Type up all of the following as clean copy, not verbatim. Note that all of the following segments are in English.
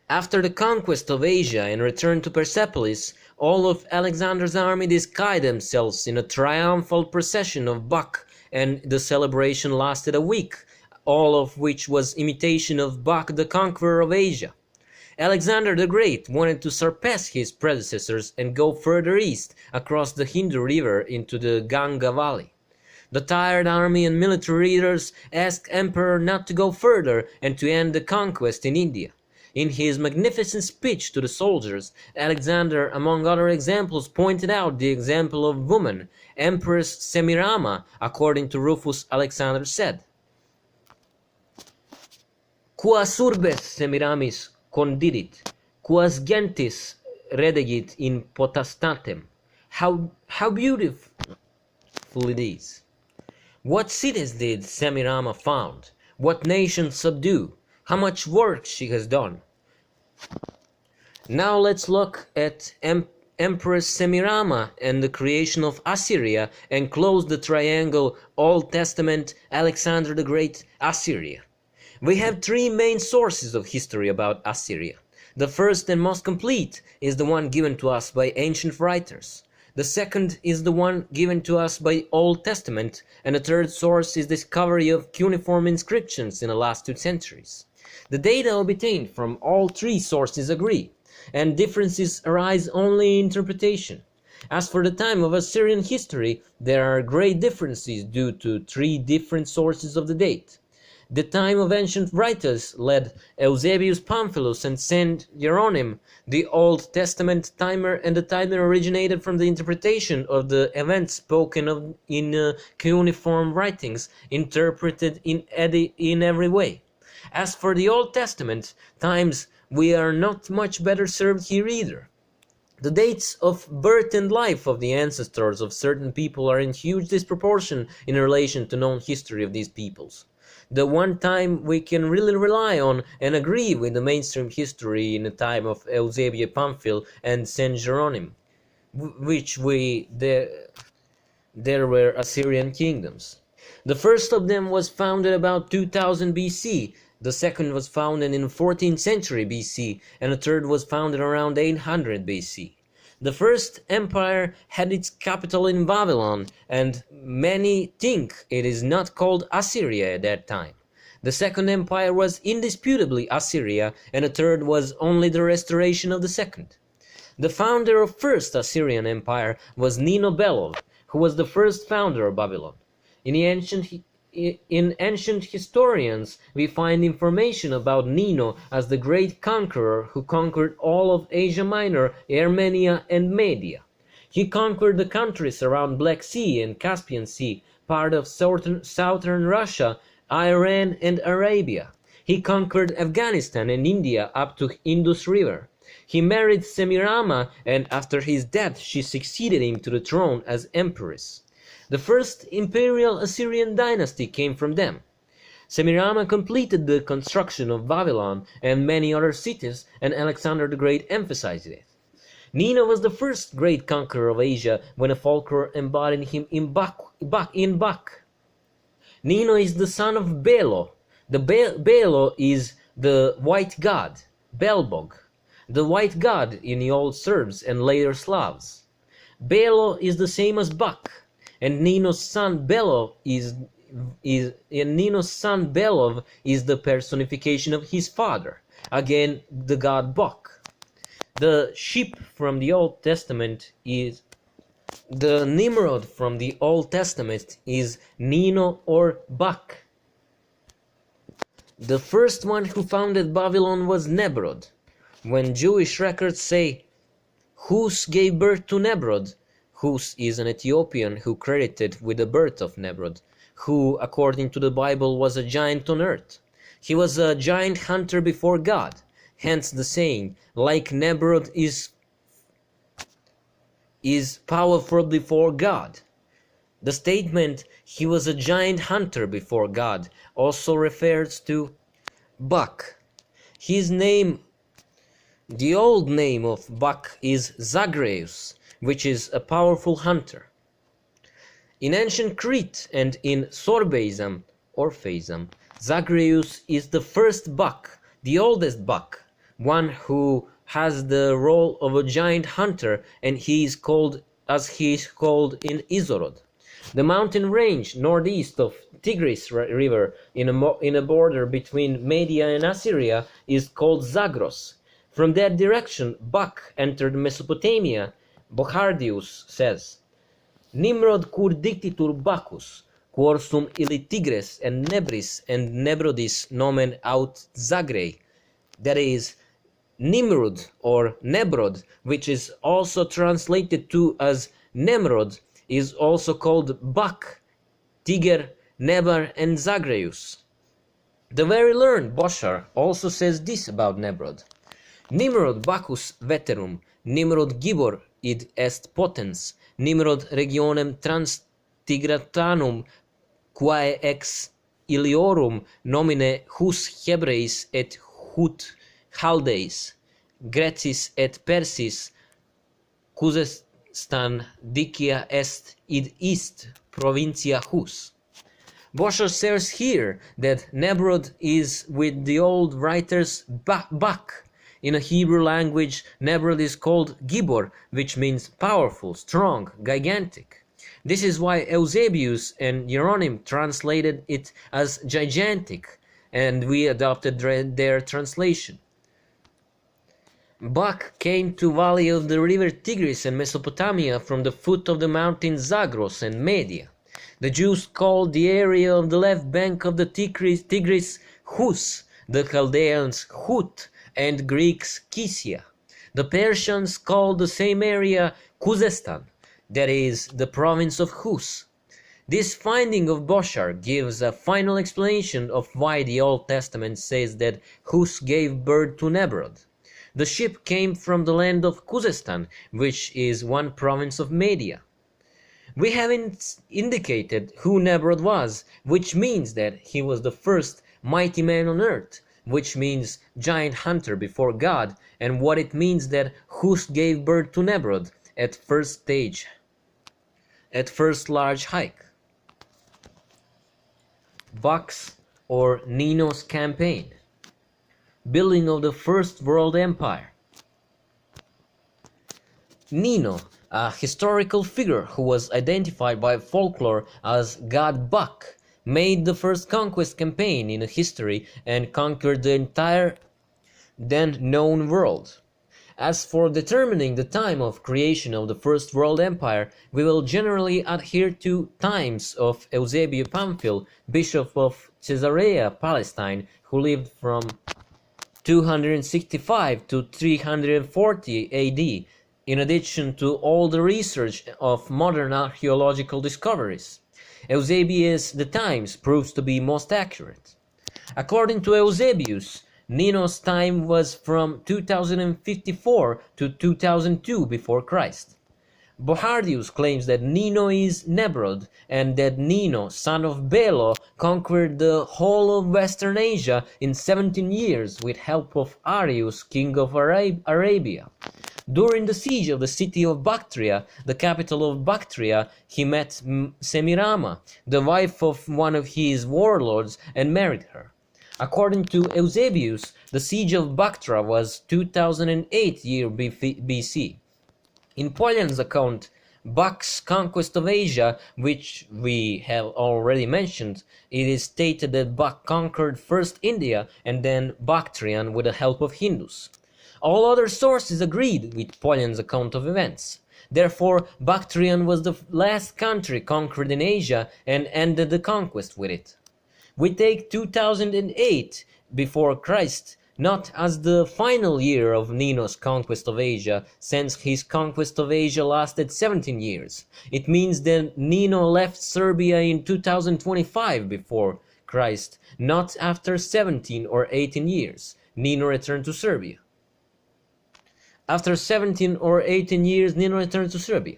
After the conquest of Asia and return to Persepolis, all of Alexander's army disguised themselves in a triumphal procession of buck, and the celebration lasted a week, all of which was imitation of Buck the conqueror of Asia. Alexander the Great wanted to surpass his predecessors and go further east across the Hindu River into the Ganga Valley. The tired army and military leaders asked Emperor not to go further and to end the conquest in India. In his magnificent speech to the soldiers, Alexander, among other examples, pointed out the example of woman. Empress Semirama, according to Rufus Alexander, said, Quas urbes Semiramis condidit, quas gentis redegit in potestatem. How beautiful it is! What cities did Semirama found? What nations subdue? How much work she has done! Now let's look at Empress Semirama and the creation of Assyria and close the triangle Old Testament, Alexander the Great, Assyria. We have three main sources of history about Assyria. The first and most complete is the one given to us by ancient writers. The second is the one given to us by Old Testament, and the third source is the discovery of cuneiform inscriptions in the last 2 centuries. The data obtained from all three sources agree, and differences arise only in interpretation. As for the time of Assyrian history, there are great differences due to 3 different sources of the date. The time of ancient writers led Eusebius Pamphilus and Saint Hieronym, the Old Testament timer, and the timer originated from the interpretation of the events spoken of in cuneiform writings, interpreted in every way. As for the Old Testament times, we are not much better served here either. The dates of birth and life of the ancestors of certain people are in huge disproportion in relation to known history of these peoples. The one time we can really rely on and agree with the mainstream history in the time of Eusebius Pamphil and Saint Hieronym, there were Assyrian kingdoms. The first of them was founded about 2000 BC, the second was founded in the 14th century BC, and the third was founded around 800 BC. The first empire had its capital in Babylon, and many think it is not called Assyria at that time. The second empire was indisputably Assyria, and the third was only the restoration of the second. The founder of first Assyrian empire was Nino Belov, who was the first founder of Babylon. In ancient historians, we find information about Nino as the great conqueror who conquered all of Asia Minor, Armenia, and Media. He conquered the countries around Black Sea and Caspian Sea, part of southern Russia, Iran, and Arabia. He conquered Afghanistan and India up to Indus River. He married Semirama, and after his death she succeeded him to the throne as empress. The first imperial Assyrian dynasty came from them. Semirama completed the construction of Babylon and many other cities, and Alexander the Great emphasized it. Nino was the first great conqueror of Asia when a folklore embodied him in Bak. Nino is the son of Belo. Belo is the white god, Belbog, the white god in the old Serbs and later Slavs. Belo is the same as Bak, and Nino's son Belov is the personification of his father, again the god Bok. The sheep from the Old Testament is the Nimrod from the Old Testament is Nino or Bak. The first one who founded Babylon was Nebrod. When Jewish records say Hus gave birth to Nebrod, Hus is an Ethiopian who credited with the birth of Nebrod, who, according to the Bible, was a giant on earth. He was a giant hunter before God, hence the saying, like Nebrod is powerful before God. The statement, he was a giant hunter before God, also refers to Bak. His name, the old name of Bak is Zagreus, which is a powerful hunter. In ancient Crete and in Orphaism, Zagreus is the first Bak, the oldest Bak, one who has the role of a giant hunter, and he is called in Izorod. The mountain range northeast of Tigris River in a border between Media and Assyria is called Zagros. From that direction, Bak entered Mesopotamia. Bochardius says, Nimrod cur dictitur Bacchus, quor sum illi Tigres and Nebris and Nebrodis nomen aut Zagrei. That is, Nimrod or Nebrod, which is also translated to as Nemrod, is also called Bak, Tiger, Nebar, and Zagreus. The very learned Boschar also says this about Nebrod. Nimrod Bacchus veterum, Nimrod gibor id est potens, Nimrod regionem transtigratanum quae ex Iliorum nomine hus Hebreis et hut Chaldeis, Grecis et Persis, Khuzestan dicia est id ist provincia hus. Boschar says here that Nebrod is with the old writers Bak. In a Hebrew language, Nebrod is called Gibor, which means powerful, strong, gigantic. This is why Eusebius and Hieronym translated it as gigantic, and we adopted their translation. Bak came to valley of the river Tigris and Mesopotamia from the foot of the mountain Zagros and Media. The Jews called the area of the left bank of the Tigris Hus, the Chaldeans Hut, and Greeks Kisia. The Persians called the same area Khuzestan, that is, the province of Hus. This finding of Boschar gives a final explanation of why the Old Testament says that Hus gave birth to Nebrod. The ship came from the land of Khuzestan, which is one province of Media. We haven't indicated who Nebrod was, which means that he was the first mighty man on earth, which means giant hunter before God, and what it means that Hus gave birth to Nebrod at first large hike. Bak's or Nino's campaign. Building of the First World Empire. Nino, a historical figure who was identified by folklore as God Bak, made the first conquest campaign in history and conquered the entire then known world. As for determining the time of creation of the First World Empire, we will generally adhere to times of Eusebio Pamphil, bishop of Caesarea, Palestine, who lived from 265 to 340 AD, in addition to all the research of modern archaeological discoveries. Eusebius' The Times proves to be most accurate. According to Eusebius, Nino's time was from 2054 to 2002 before Christ. Bochardius claims that Nino is Nebrod, and that Nino, son of Belo, conquered the whole of Western Asia in 17 years with help of Arius, king of Arabia. During the siege of the city of Bactria, the capital of Bactria, he met Semirama, the wife of one of his warlords, and married her. According to Eusebius, the siege of Bactra was 2008 year BC. In Polian's account, Bak's conquest of Asia, which we have already mentioned, it is stated that Bak conquered first India and then Bactrian with the help of Hindus. All other sources agreed with Polian's account of events. Therefore, Bactrian was the last country conquered in Asia and ended the conquest with it. We take 2008 before Christ not as the final year of Nino's conquest of Asia, since his conquest of Asia lasted 17 years. It means that Nino left Serbia in 2025 before Christ, not after 17 or 18 years. Nino returned to Serbia. After 17 or 18 years, Nino returned to Serbia.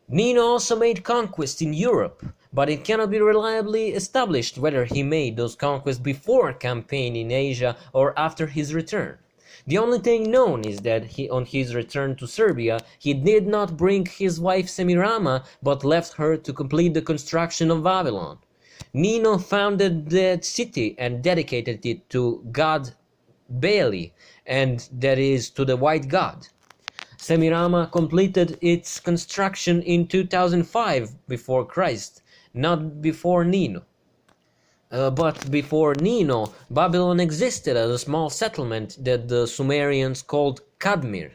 Nino also made conquests in Europe, but it cannot be reliably established whether he made those conquests before a campaign in Asia or after his return. The only thing known is that on his return to Serbia, he did not bring his wife Semirama, but left her to complete the construction of Babylon. Nino founded that city and dedicated it to God Baali, and that is to the white god. Semirama completed its construction in 2005 before Christ, not before Nino. But before Nino, Babylon existed as a small settlement that the Sumerians called Kadmir.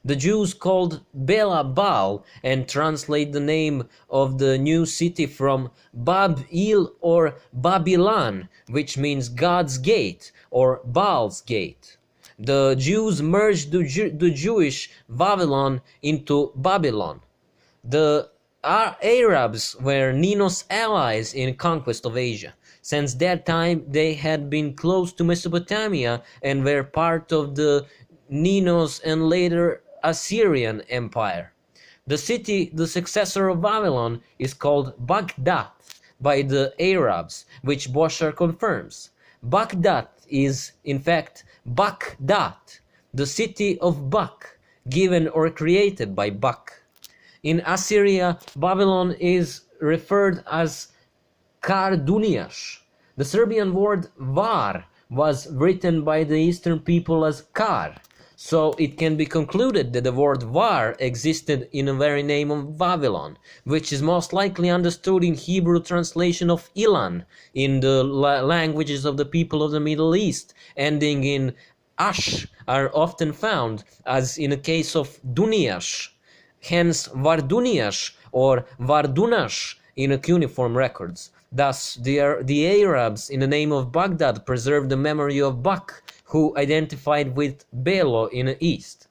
The Jews called Bela Baal and translate the name of the new city from Bab-il or Babylon, which means God's gate or Baal's gate. The Jews merged the Jewish Babylon into Babylon. The Arabs were Nino's allies in conquest of Asia. Since that time, they had been close to Mesopotamia and were part of the Nino's and later Assyrian Empire. The city, the successor of Babylon, is called Baghdad by the Arabs, which Boschar confirms. Baghdad is, in fact, Baghdad, the city of Bak, given or created by Bak. In Assyria, Babylon is referred as Karduniash. The Serbian word var was written by the eastern people as Kar, so it can be concluded that the word var existed in the very name of Babylon, which is most likely understood in Hebrew translation of Ilan in the languages of the people of the Middle East, ending in ash are often found, as in the case of Duniash, hence Varduniash or Vardunash in cuneiform records. Thus, the Arabs, in the name of Baghdad, preserved the memory of Bak, who identified with Belo in the east.